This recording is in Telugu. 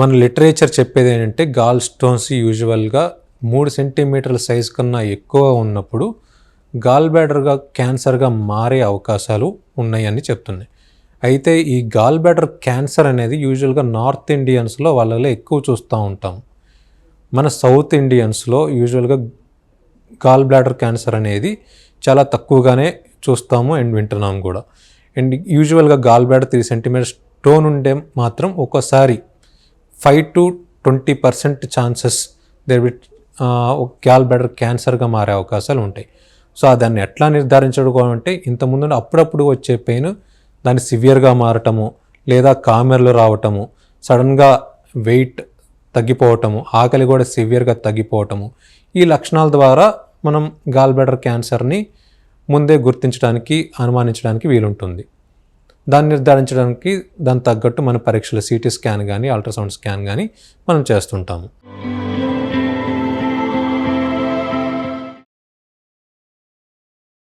మన లిటరేచర్ చెప్పేది ఏంటంటే గాల్ స్టోన్స్ యూజువల్గా 3 సెంటీమీటర్ల సైజు కన్నా ఎక్కువ ఉన్నప్పుడు గాల్ బ్లాడర్గా క్యాన్సర్గా మారే అవకాశాలు ఉన్నాయని చెప్తున్నాయి. అయితే ఈ గాల్ బ్లాడర్ క్యాన్సర్ అనేది యూజువల్గా నార్త్ ఇండియన్స్లో వాళ్ళలో ఎక్కువ చూస్తూ ఉంటాం. మన సౌత్ ఇండియన్స్లో యూజువల్గా గాల్ బ్లాడర్ క్యాన్సర్ అనేది చాలా తక్కువగానే చూస్తాము అండ్ వింటున్నాము కూడా. అండ్ యూజువల్గా గాల్ బ్లాడర్ 3 సెంటీమీటర్ స్టోన్ ఉండే మాత్రం ఒక్కోసారి 5 to 20% ఛాన్సెస్ గాల్ బ్లాడర్ క్యాన్సర్గా మారే అవకాశాలు ఉంటాయి. సో దాన్ని ఎట్లా నిర్ధారించడం అంటే ఇంతకుముందు అప్పుడప్పుడు వచ్చే పెయిన్ దాన్ని సివియర్గా మారటము, లేదా కామెర్లు రావటము, సడన్గా వెయిట్ తగ్గిపోవటము, ఆకలి కూడా సివియర్గా తగ్గిపోవటము, ఈ లక్షణాల ద్వారా మనం గాల్ బ్లాడర్ క్యాన్సర్ని ముందే గుర్తించడానికి, అనుమానించడానికి వీలుంటుంది. దాన్ని నిర్ధారించడానికి దానికి తగ్గట్టు మన పరీక్షలు సిటీ స్కాన్ కానీ, అల్ట్రాసౌండ్ స్కాన్ కానీ మనం చేస్తుంటాము.